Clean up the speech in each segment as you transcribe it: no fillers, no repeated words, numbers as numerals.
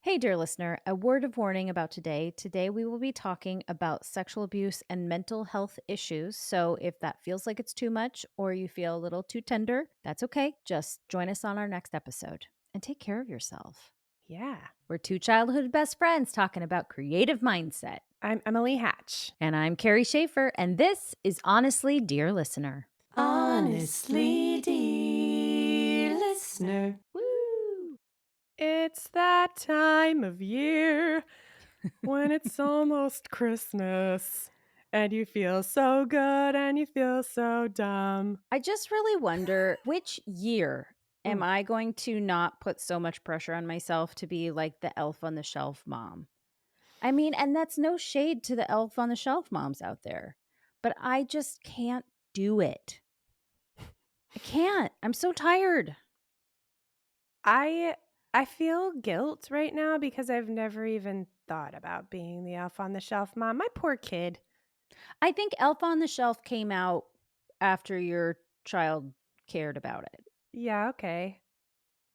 Hey, dear listener, a word of warning about today. Today, we will be talking about sexual abuse and mental health issues. So, if that feels like it's too much or you feel a little too tender, that's okay. Just join us on our next episode and take care of yourself. Yeah. We're two childhood best friends talking about creative mindset. I'm Emily Hatch. And I'm Carrie Schaefer, and this is Honestly, Dear Listener. Honestly, dear listener. Woo! It's that time of year when it's almost Christmas and you feel so good and you feel so dumb. I just really wonder which year am Mm. I going to not put so much pressure on myself to be like the elf on the shelf mom? I mean, and that's no shade to the elf on the shelf moms out there, but I just can't do it. I can't. I'm so tired. I I feel guilt right now because I've never even thought about being the elf on the shelf mom. My poor kid. I think Elf on the Shelf came out after your child cared about it. Yeah, okay.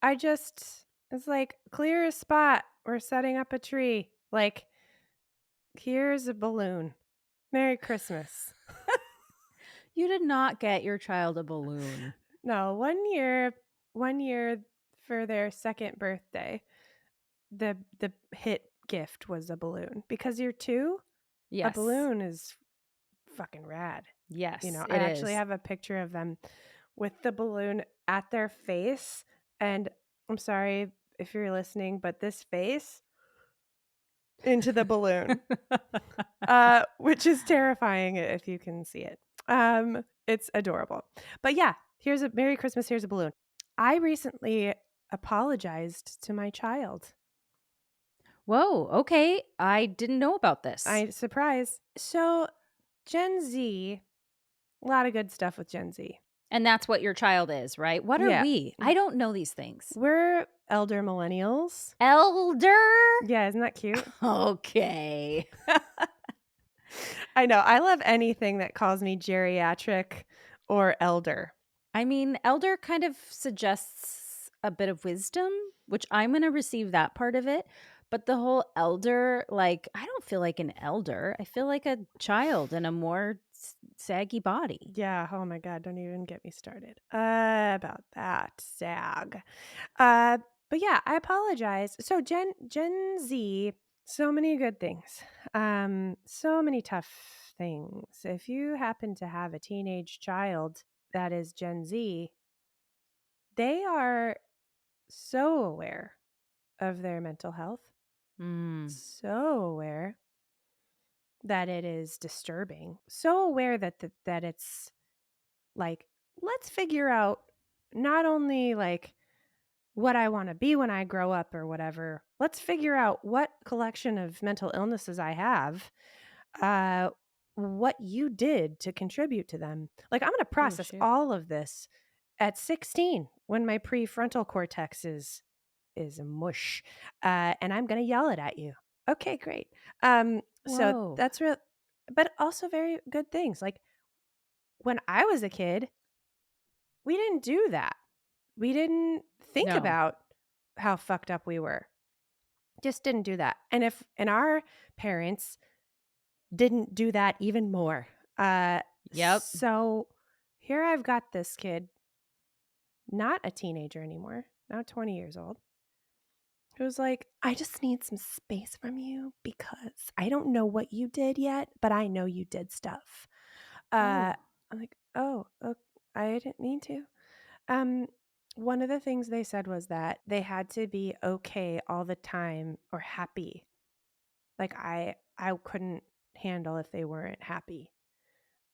It's like, clear a spot. We're setting up a tree. Like, here's a balloon. Merry Christmas. You did not get your child a balloon. No, one year for their second birthday, the hit gift was a balloon. Because you're 2, a Yes. balloon is fucking rad. Yes, I it actually is. have a picture of them with the balloon at their face, and I'm sorry if you're listening, but this face into the balloon, which is terrifying if you can see it. It's adorable. But yeah, here's a Merry Christmas, here's a balloon. I recently apologized to my child. Whoa, okay. I didn't know about this. Surprise. So Gen Z, a lot of good stuff with Gen Z. And that's what your child is, right? What are Yeah. we? I don't know these things. We're elder millennials. Elder? Yeah, isn't that cute? Okay. I know. I love anything that calls me geriatric or elder. I mean, elder kind of suggests a bit of wisdom, which I'm going to receive that part of it. But the whole elder, like, I don't feel like an elder. I feel like a child in a more saggy body. Yeah, oh my god, don't even get me started, about that, sag. But yeah, I apologize. So Gen Z, so many good things, so many tough things. If you happen to have a teenage child that is Gen Z, they are so aware of their mental health, Mm, so aware that it is disturbing, so aware that it's like, let's figure out not only like what I want to be when I grow up or whatever. Let's figure out what collection of mental illnesses I have, uh, what you did to contribute to them. Like, I'm going to oh, process shoot. all of this at 16 when my prefrontal cortex is mush, and I'm going to yell it at you. Okay, great. So Whoa. that's real, but also very good things. Like when I was a kid, we didn't do that. We didn't think No. about how fucked up we were. Just didn't do that. And our parents didn't do that even more. Yep. So here I've got this kid, not a teenager anymore, now 20 years old, who's like, I just need some space from you because I don't know what you did yet, but I know you did stuff. Oh. I'm like, oh, I didn't mean to. Um, One of the things they said was that they had to be okay all the time or happy. Like I couldn't handle if they weren't happy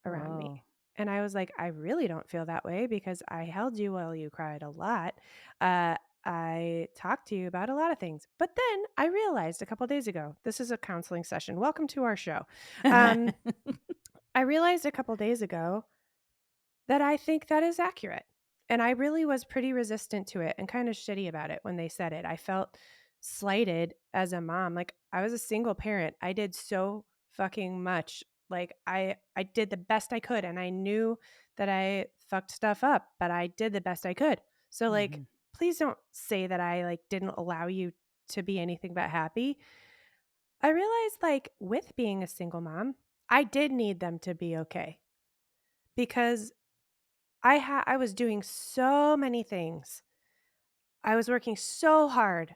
around Whoa. me. And I was like, I really don't feel that way because I held you while you cried a lot. I talked to you about a lot of things. But then I realized a couple days ago, this is a counseling session. Welcome to our show. Um, I realized a couple days ago that I think that is accurate. And I really was pretty resistant to it and kind of shitty about it when they said it. I felt slighted as a mom. Like I was a single parent. I did so fucking much. Like I did the best I could and I knew that I fucked stuff up, but I did the best I could. So like Mhm. please don't say that I like didn't allow you to be anything but happy. I realized, like, with being a single mom, I did need them to be okay because I was doing so many things. I was working so hard.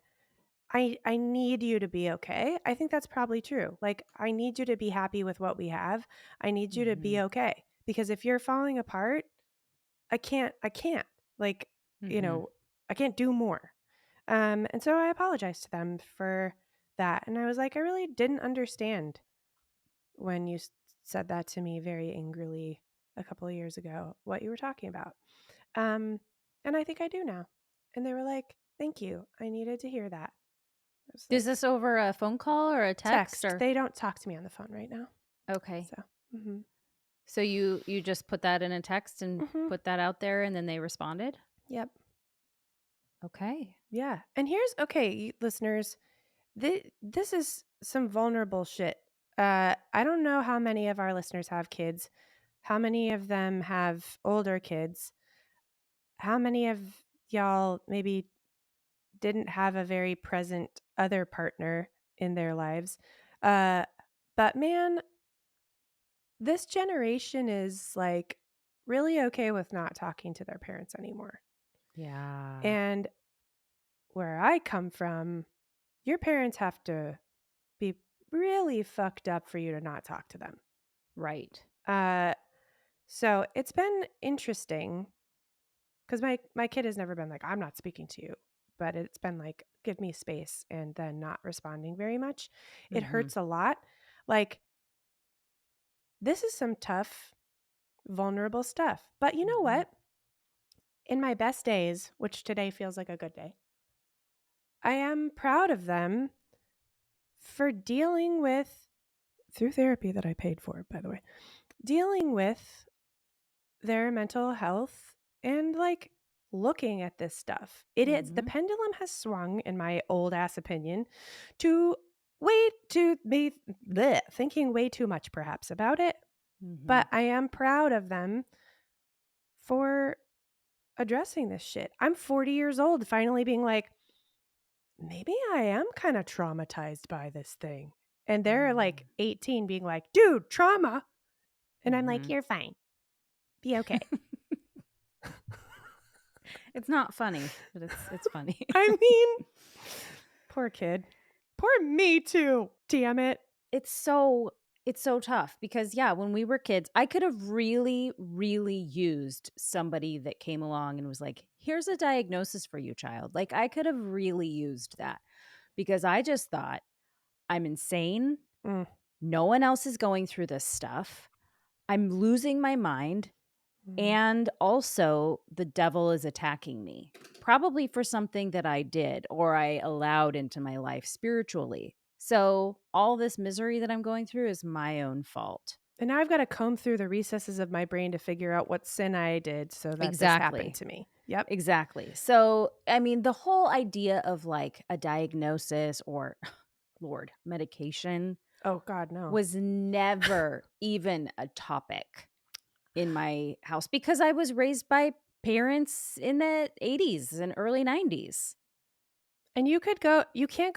I need you to be okay. I think that's probably true. Like, I need you to be happy with what we have. I need you to be Mhm. okay because if you're falling apart, I can't. Like, you Mhm. know, I can't do more. And so I apologized to them for that. And I was like, I really didn't understand when you said that to me very angrily a couple of years ago, what you were talking about. Um, and I think I do now. And they were like, thank you. I needed to hear that. I was Is like, this over a phone call or a text text. or They don't talk to me on the phone right now. okay. So, hmm So you just put that in a text and hmm put that out there and then they responded? yep. Okay. Yeah. And here's okay, listeners, this is some vulnerable shit. I don't know how many of our listeners have kids, how many of them have older kids, how many of y'all maybe didn't have a very present other partner in their lives. Uh, but man, this generation is like really okay with not talking to their parents anymore. Yeah. And where I come from, your parents have to be really fucked up for you to not talk to them. Right. Uh, so it's been interesting because my kid has never been like, I'm not speaking to you, but it's been like, give me space and then not responding very much. It Mhm. hurts a lot. Like, this is some tough, vulnerable stuff. But you know Mhm. what? In my best days, which today feels like a good day, I am proud of them for dealing with, through therapy that I paid for, by the way, dealing with their mental health and like looking at this stuff. It is the Mhm. pendulum has swung, in my old ass opinion, to way to me bleh, thinking way too much perhaps about it. Mhm. But I am proud of them for addressing this shit. I'm 40 years old, finally being like, maybe I am kind of traumatized by this thing. And they're like Mhm. 18 being like, dude, trauma. And I'm like, Mhm. you're fine. Be okay. It's not funny, but it's funny. I mean, poor kid. Poor me too. Damn it. It's so it's so tough because yeah, when we were kids, I could have really used somebody that came along and was like, "Here's a diagnosis for you, child." Like I could have really used that because I just thought I'm insane. Mm, No one else is going through this stuff. I'm losing my mind. mm. And also, the devil is attacking me, probably for something that I did or I allowed into my life spiritually. So, all this misery that I'm going through is my own fault. And now I've got to comb through the recesses of my brain to figure out what sin I did so that this happened Exactly. to me. Yep. Exactly. So, I mean, the whole idea of like a diagnosis or, Lord, medication Oh, God, no. was never even a topic in my house because I was raised by parents in the 80s and early 90s. And you can't go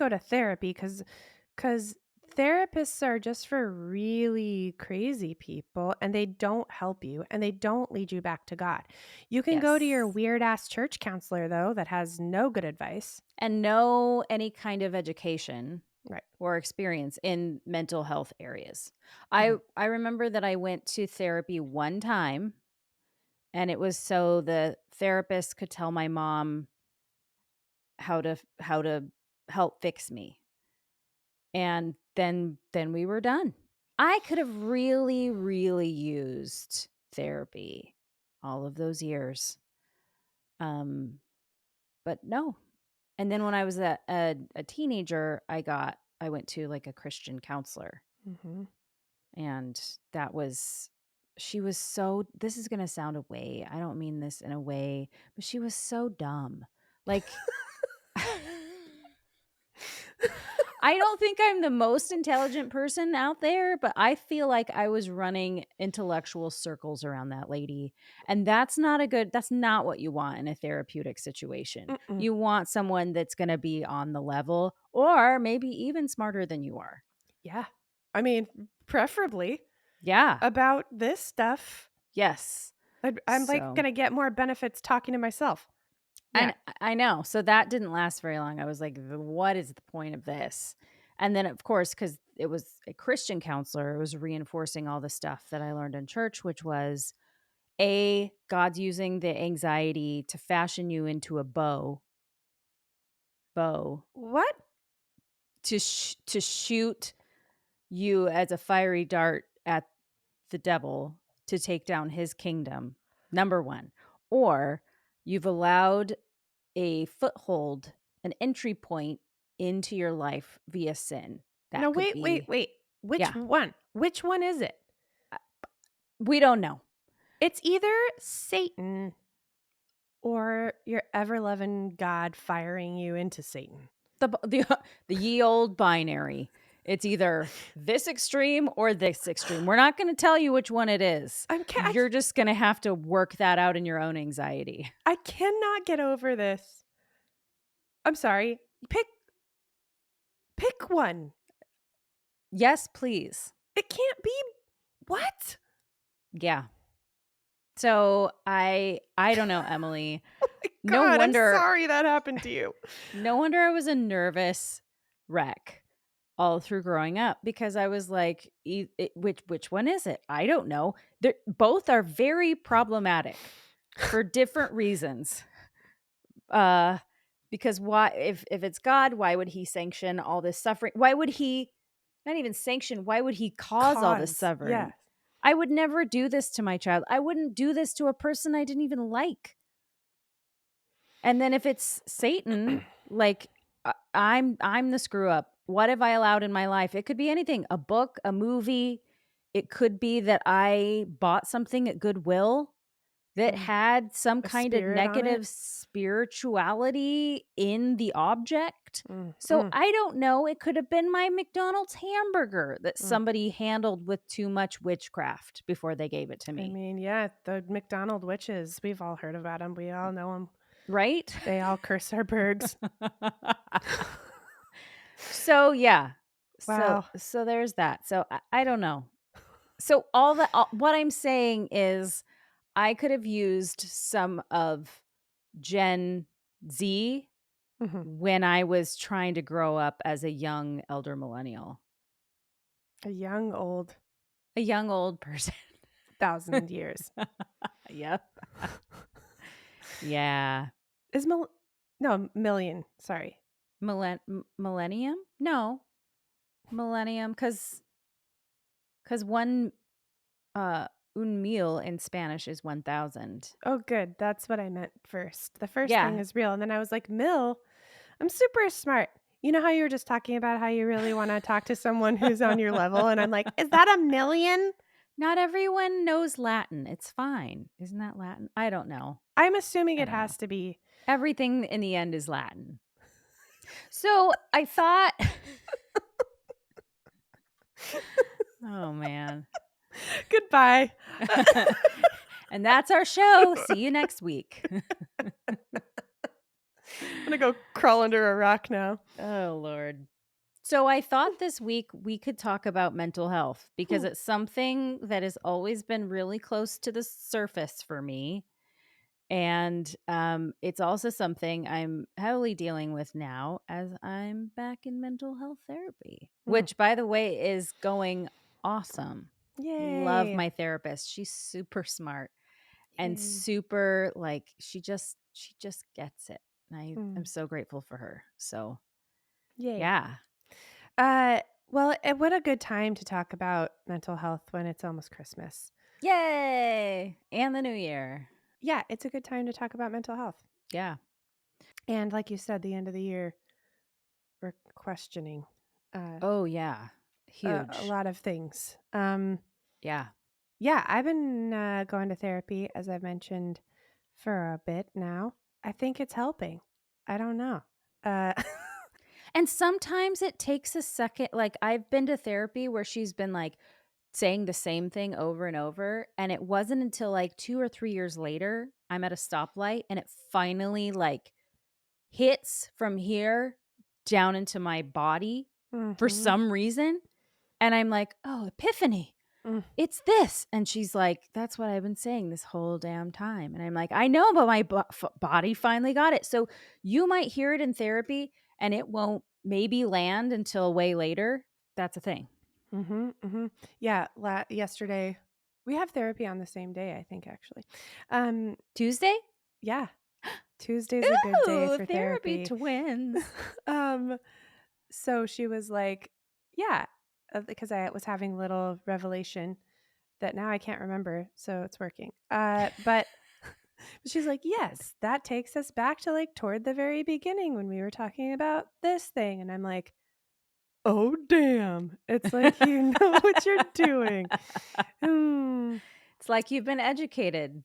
to therapy because therapists are just for really crazy people and they don't help you and they don't lead you back to God. You can go to your Yes. weird ass church counselor, though, that has no good advice. And no any kind of education Right. or experience in mental health areas. Mhm. I remember that I went to therapy one time and it was so the therapist could tell my mom how to help fix me. And then we were done. I could have really used therapy all of those years. Um but no. And then when I was a teenager, I went to like a Christian counselor Mhm. and that was she was so this is going to sound a way. I don't mean this in a way, but she was so dumb. Like I don't think I'm the most intelligent person out there, but I feel like I was running intellectual circles around that lady. And that's not what you want in a therapeutic situation. Mm-mm. You want someone that's going to be on the level or maybe even smarter than you are. Yeah. I mean, preferably Yeah. about this stuff. Yes. I'm like So gonna get more benefits talking to myself. Yeah. And I know. So that didn't last very long. I was like, What is the point of this?" And then, of course, because it was a Christian counselor, it was reinforcing all the stuff that I learned in church, which was God's using the anxiety to fashion you into a bow What? to shoot you as a fiery dart at the devil to take down his kingdom. Number one, or you've allowed a foothold, an entry point into your life via sin. No, That could wait, wait, be, wait. Which yeah, one? Which one is it? uh, we don't know. It's either Satan or your ever loving God firing you into Satan. The ye old binary. It's either this extreme or this extreme. We're not going to tell you which one it is. I'm ca- You're just going to have to work that out in your own anxiety. I cannot get over this. I'm sorry. Pick one. Yes, please. It can't be what? Yeah. So I don't know, Emily. Oh my No God, I'm wonder sorry that happened to you. no wonder I was a nervous wreck all through growing up because I was like, which one is it? I don't know. Both are very problematic for different reasons. Uh, because why, if it's God, why would he sanction all this suffering? Why would he not even sanction? Why would he cause all this Cause, suffering? yes. I would never do this to my child. I wouldn't do this to a person I didn't even like. And then if it's Satan, like I'm the screw up. What have I allowed in my life? It could be anything, a book, a movie. It could be that I bought something at Goodwill that Mm. had some A kind of spirit on it? negative spirituality in the object. Mm, So mm, I don't know. It could have been my McDonald's hamburger that mm. somebody handled with too much witchcraft before they gave it to I me. mean, yeah, the McDonald witches, we've all heard about them. We all know them. Right? They all curse our burgs. So yeah. So Wow. so there's that. So I don't know. So what I'm saying is I could have used some of Gen Z Mhm. when I was trying to grow up as a young elder millennial, A young old a young old person. 1,000 years. Yep. Yeah. Is no, million, sorry. Millennium? No. Millennium cuz one un mil in Spanish is 1000. Oh, good, that's what I meant first. The first thing Yeah. is real, and then I was like, "Mill? I'm super smart." You know how you were just talking about how you really wanna talk to someone who's on your level, and I'm like, "Is that a million?" Not everyone knows Latin. It's fine. Isn't that Latin? I don't know. I'm assuming I it don't know. has to be. Everything in the end is Latin. So I thought, oh man. Goodbye. And that's our show. See you next week. I'm gonna go crawl under a rock now. Oh, Lord. So I thought this week we could talk about mental health because Hmm. it's something that has always been really close to the surface for me. And it's also something I'm heavily dealing with now as I'm back in mental health therapy, Mm. which, by the way, is going awesome. Love Yay. my therapist. She's super smart and Yay. super like she just gets it. And I'm Mm. so grateful for her. So Yay. yeah. Well, what a good time to talk about mental health when it's almost Christmas. Yay. And the new year. Yeah, it's a good time to talk about mental health. Yeah. And like you said, the end of the year, we're questioning uh, Oh yeah. a Huge. lot of things. Yeah. Yeah, I've been going to therapy, as I've mentioned, for a bit now. I think it's helping. I don't know. Uh, And sometimes it takes a second. Like, I've been to therapy where she's been, like, saying the same thing over and over, and it wasn't until, like, 2 or 3 years later, I'm at a stoplight, and it finally, like, hits from here down into my body for Mhm. some reason, and I'm like, "Oh, epiphany. Mm. It's this." And she's like, "That's what I've been saying this whole damn time." And I'm like, "I know, but my body finally got it." So you might hear it in therapy and it won't maybe land until way later. That's a thing. Mhm, mhm. Yeah, yesterday we have therapy on the same day, I think, actually. Um, Tuesday? yeah, Tuesday's a good day Ooh, for therapy therapy. twins. Um, so she was like, yeah, because I was having a little revelation that now I can't remember, so it's working. But she's like, "Yes, that takes us back to, like, toward the very beginning when we were talking about this thing," and I'm like, "Oh, damn." It's like, you know what you're doing. Hmm. It's like you've been educated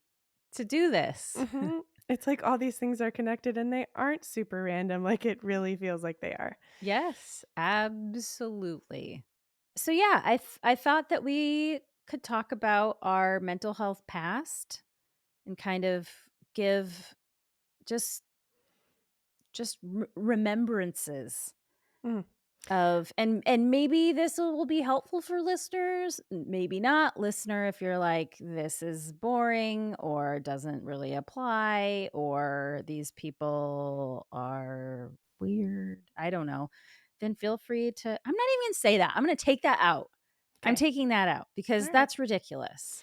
to do this. Mhm. It's like all these things are connected and they aren't super random like it really feels like they are. Yes, absolutely. So yeah, I thought that we could talk about our mental health past and kind of give just remembrances Mm, of, and maybe this will be helpful for listeners, maybe not. Listener, if you're like, this is boring or doesn't really apply, or these people are weird, I don't know, then feel free to, I'm not even gonna say that. I'm gonna take that out. I'm 'kay. taking that out because Alright. that's ridiculous.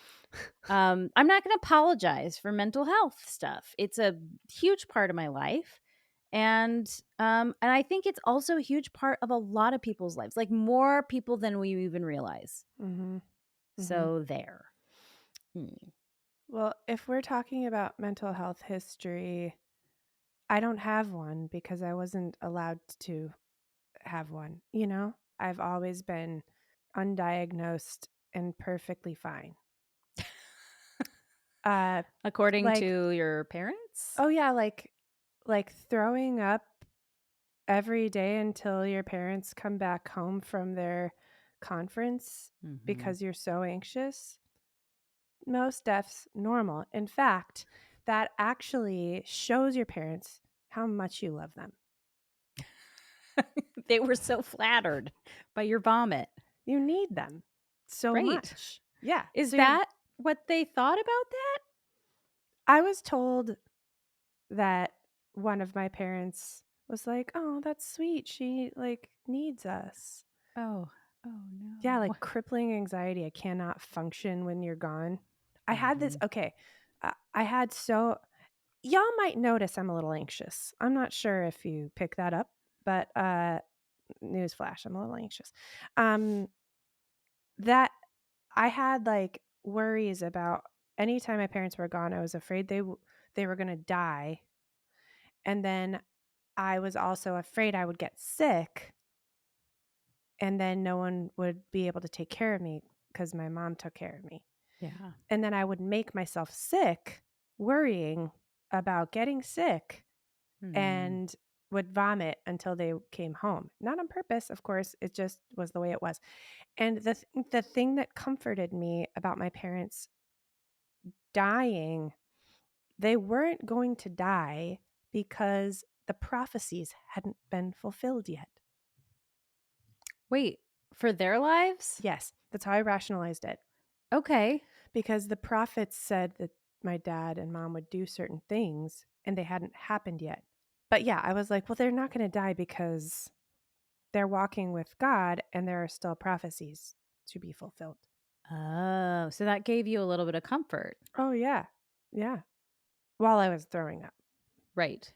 I'm not going to apologize for mental health stuff. It's a huge part of my life. And I think it's also a huge part of a lot of people's lives, like more people than we even realize. Mhm. Mhm. So there. Hmm. Well, if we're talking about mental health history, I don't have one because I wasn't allowed to have one, you know? I've always been undiagnosed and perfectly fine. Uh, According like, to your parents? oh yeah, like throwing up every day until your parents come back home from their conference Hmm. because you're so anxious. Most deaths normal. In fact, that actually shows your parents how much you love them. They were so flattered by your vomit. You need them so Right. much. Yeah. Is So you're that what they thought about that? I was told that one of my parents was like, "Oh, that's sweet. She like needs us." Oh, oh Yeah, no. like crippling anxiety. I cannot function when you're gone. I had this Hmm. okay. I had so y'all might notice I'm a little anxious. I'm not sure if you pick that up, but newsflash, I'm a little anxious. Um that I had like worries about anytime my parents were gone, I was afraid they were going to die. And then I was also afraid I would get sick and then no one would be able to take care of me because my mom took care of me. Yeah. And then I would make myself sick, worrying about getting sick, Hmm. and would vomit until they came home. Not on purpose, of course, it just was the way it was. And the thing that comforted me about my parents dying, they weren't going to die because the prophecies hadn't been fulfilled yet. Wait, for their lives? Yes, that's how I rationalized it. Okay. Because the prophets said that my dad and mom would do certain things and they hadn't happened yet. But yeah, I was like, well, they're not going to die because they're walking with God and there are still prophecies to be fulfilled. Oh, so that gave you a little bit of comfort. Oh, yeah. Yeah. While I was throwing up. Right.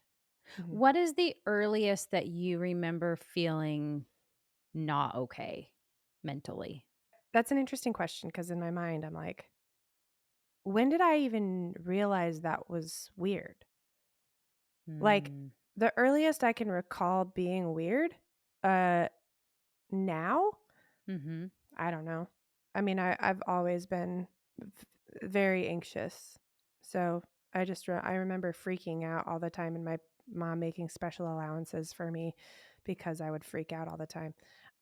Mhm. What is the earliest that you remember feeling not okay mentally? That's an interesting question because in my mind, I'm like, when did I even realize that was weird? Like, Hmm. the earliest I can recall being weird, uh, now, Mhm. I don't know. I mean, I've always been very anxious. So I remember freaking out all the time and my mom making special allowances for me because I would freak out all the time.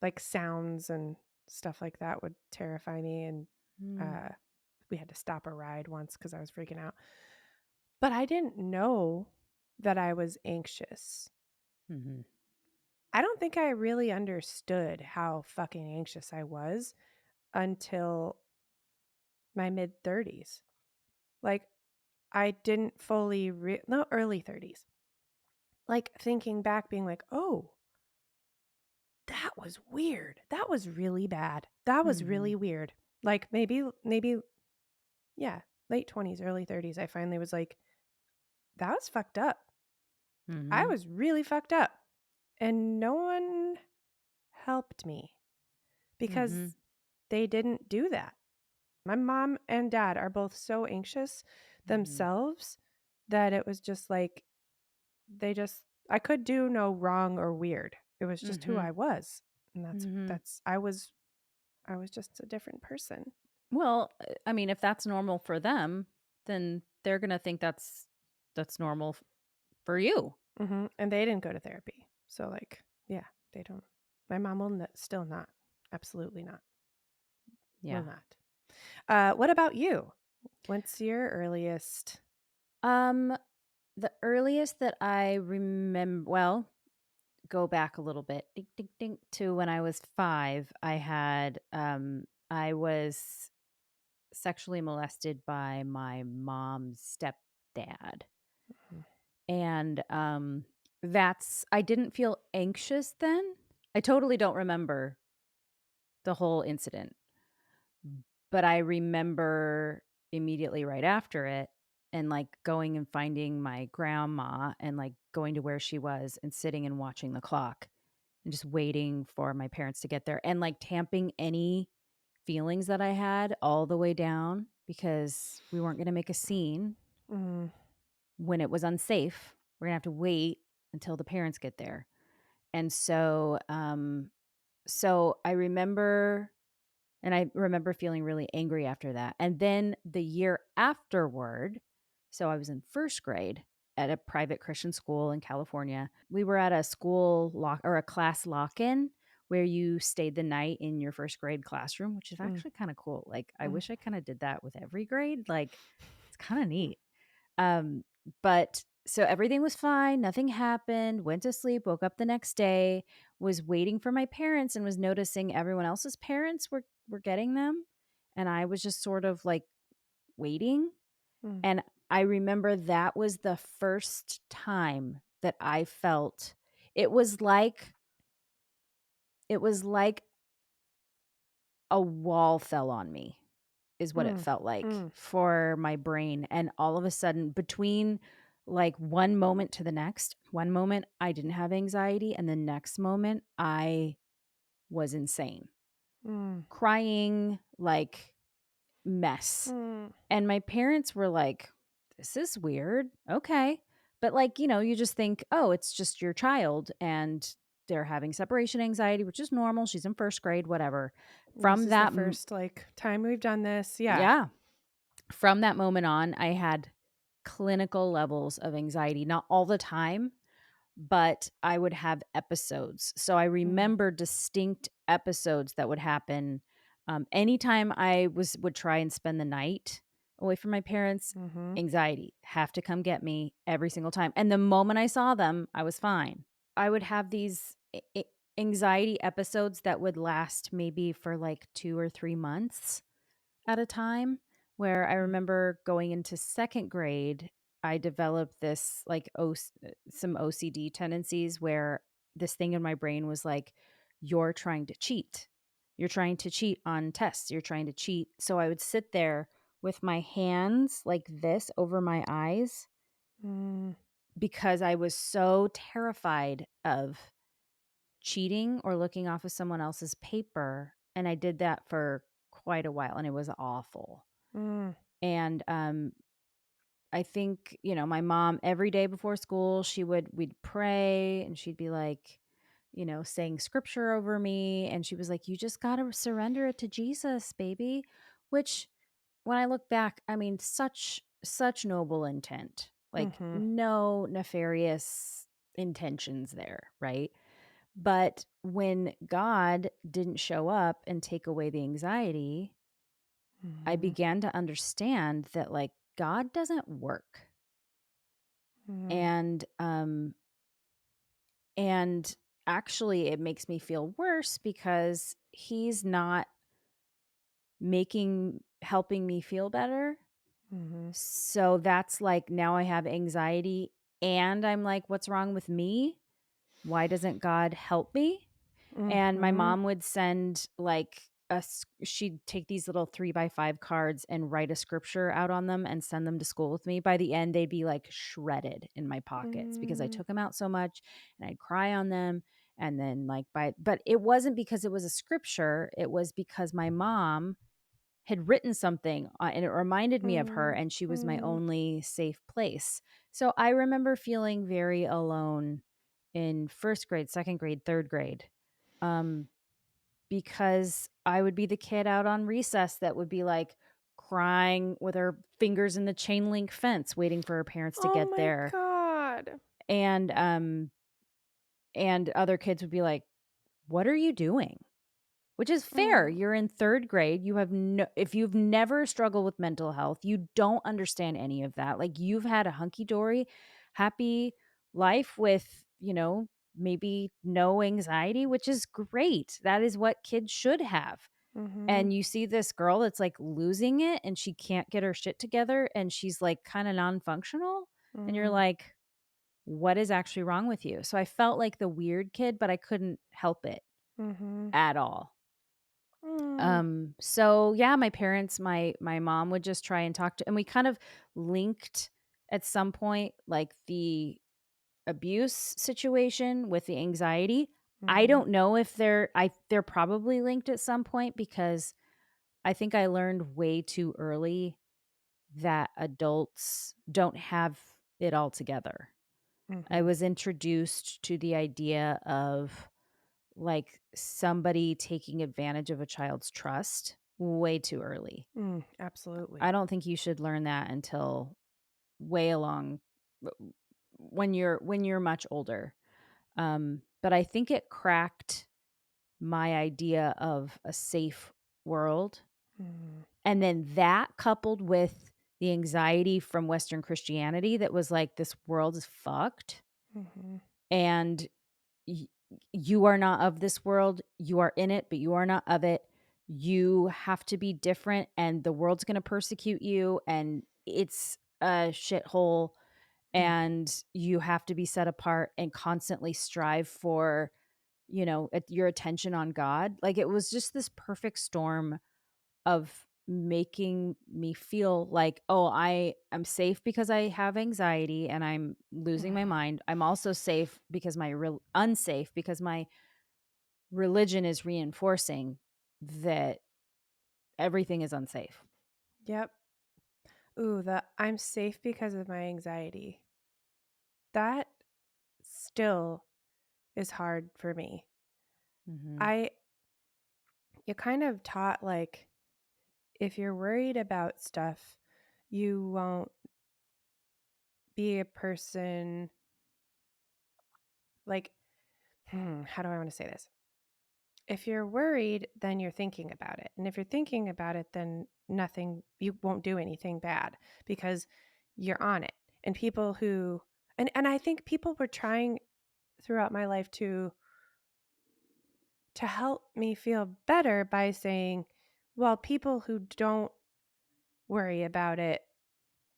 Like sounds and stuff like that would terrify me. And Mm. uh, we had to stop a ride once because I was freaking out. But I didn't know that I was anxious. Mhm. I don't think I really understood how fucking anxious I was until my mid 30s. Like, I didn't fully, no, early 30s. Like, thinking back, being like, oh, that was weird. That was really bad. That was Mhm. really weird. Like, maybe, yeah, late 20s, early 30s, I finally was like, that was fucked up. I Mhm. was really fucked up. And no one helped me Mhm. because they didn't do that. My mom and dad are both so anxious Mhm. themselves that it was just like I could do no wrong or weird. It was just who I Mhm. was. And Mhm. I was just a different person. Well, I mean, if that's normal for them, then they're gonna think that's normal for you. And they didn't go to therapy. So like, yeah, they don't. My mom will still not. Absolutely not. Will Yeah. not. What about you? What's your earliest? Um, the earliest that I remember, well, go back a little bit, ding, ding, ding, to when I was 5. I was sexually molested by my mom's stepdad, Mhm. and that's I didn't feel anxious then. I totally don't remember the whole incident. But I remember immediately right after it and, like, going and finding my grandma and, like, going to where she was and sitting and watching the clock and just waiting for my parents to get there and, like, tamping any feelings that I had all the way down because we weren't gonna make a scene Mm, when it was unsafe. We're gonna have to wait until the parents get there. And so I remember And I remember feeling really angry after that. And then the year afterward, so I was in first grade at a private Christian school in California. We were at a school lock or a class lock in where you stayed the night in your first grade classroom, which is mm, actually kind of cool. Like, I mm, wish I kind of did that with every grade. Like, it's kind of neat. Um, but so everything was fine, nothing happened, went to sleep, woke up the next day, was waiting for my parents and was noticing everyone else's parents were getting them. And I was just sort of like waiting. mm, And I remember that was the first time that I felt it was like it was like a wall fell on me is what it mm, felt like mm, for my brain, and all of a sudden, between, like, one moment to the next, one moment I didn't have anxiety, and the next moment I was insane, mm, crying like mess, mm, and my parents were like, "This is weird. Okay." But, like, you just think, "Oh, it's just your child, and they're having separation anxiety, which is normal. She's in 1st grade, whatever." This From is the that first like time we've done this. Yeah. Yeah. From that moment on, I had clinical levels of anxiety, not all the time, but I would have episodes. So I Mm, remember distinct episodes that would happen anytime I would try and spend the night away from my parents. mm-hmm. Anxiety, have to come get me every single time. And the moment I saw them, I was fine. I would have these anxiety episodes that would last maybe for like 2 or 3 months at a time, where I Mm, remember going into 2nd grade, I developed this, like, some OCD tendencies where this thing in my brain was like, "You're trying to cheat. You're trying to cheat on tests. You're trying to cheat." So I would sit there with my hands like this over my eyes mm, because I was so terrified of cheating or looking off of someone else's paper, and I did that for quite a while, and it was awful. mm, And, I think, my mom every day before school, we'd pray and she'd be like, saying scripture over me. And she was like, "You just got to surrender it to Jesus, baby." Which, when I look back, I mean, such noble intent, like mm-hmm. no nefarious intentions there. Right. But when God didn't show up and take away the anxiety, I Mhm. began to understand that, like, God doesn't work. Mhm. And actually it makes me feel worse because he's not helping me feel better. Mhm. So that's like now I have anxiety and I'm like, what's wrong with me? Why doesn't God help me? And my Mhm. mom would send like she'd take these little 3x5 cards and write a scripture out on them and send them to school with me. By the end, they'd be like shredded in my pockets because I Mm. took them out so much and I'd cry on them. And then but it wasn't because it was a scripture. It was because my mom had written something and it reminded me of her Mm. and she was my Mm. only safe place. So I remember feeling very alone in first grade, second grade, third grade. Um, because I would be the kid out on recess that would be like crying with her fingers in the chain link fence waiting for her parents to Oh get my there. god. And other kids would be like, "What are you doing?" Which is fair. Mm. You're in 3rd grade. You have no if you've never struggled with mental health, you don't understand any of that. Like, you've had a hunky dory, happy life with, maybe no anxiety, which is great. That is what kids should have. Mhm. And you see this girl that's, like, losing it, and she can't get her shit together, and she's, like, kinda non-functional, and you're Mm. like, "What is actually wrong with you?" So I felt like the weird kid, but I couldn't help it Mhm. at all. Mm. So yeah, my mom would just try and talk to, and we kind of linked at some point, like the abuse situation with the anxiety. I Mhm. don't know if they're probably linked at some point because I think I learned way too early that adults don't have it all together. I Mhm. was introduced to the idea of like somebody taking advantage of a child's trust way too early. Mm. I Absolutely. don't think you should learn that until way along when you're much older. But I think it cracked my idea of a safe world. Mm. And then that coupled with the anxiety from Western Christianity that was like, this world is fucked. Mhm. And y- you are not of this world. You are in it, but you are not of it. You have to be different, and the world's going to persecute you, and it's a shithole. Mm. And you have to be set apart and constantly strive for, your attention on God. Like it was just this perfect storm of making me feel like, oh, I am safe because I have anxiety and I'm losing my mind. I'm also safe because unsafe because my religion is reinforcing that everything is unsafe. Yep. Ooh, the I'm safe because of my anxiety. That still is hard for me. Mhm. I you kind of taught like if you're worried about stuff, you won't be a person like how do I want to say this? If you're worried, then you're thinking about it. And if you're thinking about it, then you won't do anything bad because you're on it. And people who and I think people were trying throughout my life to help me feel better by saying, well, people who don't worry about it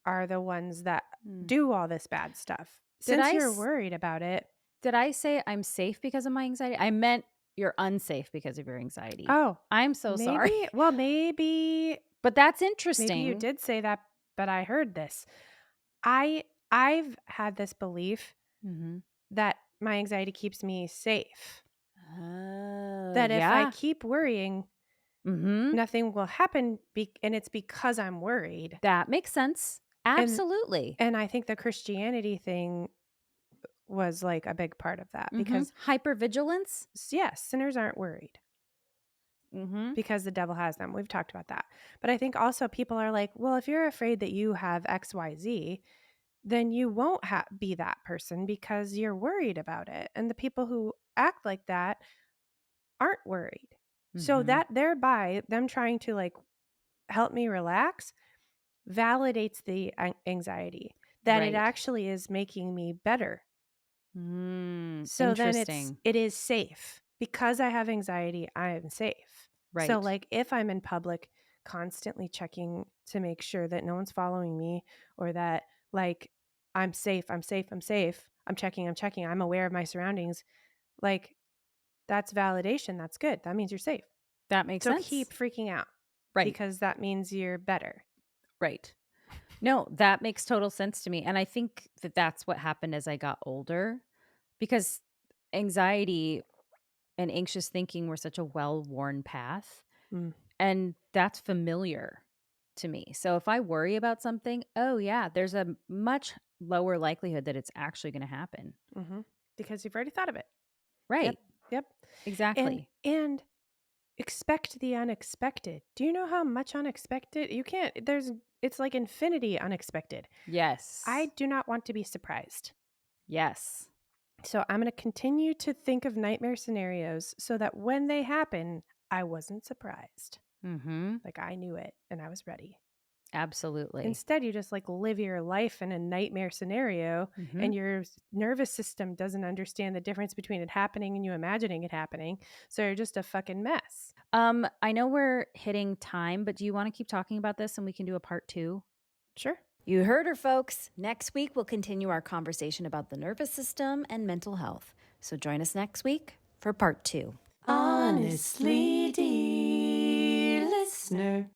are the ones that Mm. do all this bad stuff. Did Since I you're s- worried about it, did I say I'm safe because of my anxiety? I meant you're unsafe because of your anxiety. oh, I'm so sorry. maybe But that's maybe you interesting. did say that, but I heard this. I've had this belief Mhm. that my anxiety keeps me safe. Oh, That if I yeah. keep worrying, Mhm. nothing will happen and it's because I'm worried. That makes sense. And Absolutely. and I think the Christianity thing was like a big part of that Mhm. because Hypervigilance? yes, sinners aren't worried Mhm. because the devil has them. We've talked about that. But I think also people are like, well, if you're afraid that you have XYZ, then you won't be that person because you're worried about it. And the people who act like that aren't worried. So Mhm. that thereby them trying to like help me relax validates the anxiety that it Right. actually is making me better. So then Interesting. it is safe. Because I have anxiety, I am safe. So Right. like if I'm in public constantly checking to make sure that no one's following me or that like I'm safe, I'm safe, I'm safe. I'm checking, I'm aware of my surroundings. Like that's validation. That's good. That means you're safe. That makes So sense. keep freaking out Right. because that means you're better. Right. No, that makes total sense to me, and I think that that's what happened as I got older because anxiety and anxious thinking were such a well-worn path, Mm, and that's familiar to me. So if I worry about something, oh yeah, there's a much lower likelihood that it's actually gonna happen. hmm. Because you've already thought of it. Yep. Right. Yep. And Exactly. and expect the unexpected. Do you know how much unexpected? You can't there's it's like infinity unexpected. I Yes. do not want to be surprised. Yes. So I'm going to continue to think of nightmare scenarios so that when they happen, I wasn't surprised. Mhm. Like I knew it and I was ready. Absolutely. Instead, you just like live your life in a nightmare scenario Mhm. and your nervous system doesn't understand the difference between it happening and you imagining it happening. So you're just a fucking mess. I know we're hitting time, but do you wanna keep talking about this and we can do a part 2? Sure. You heard her, folks. Next week, we'll continue our conversation about the nervous system and mental health. So join us next week for part 2. Honestly, dear listener.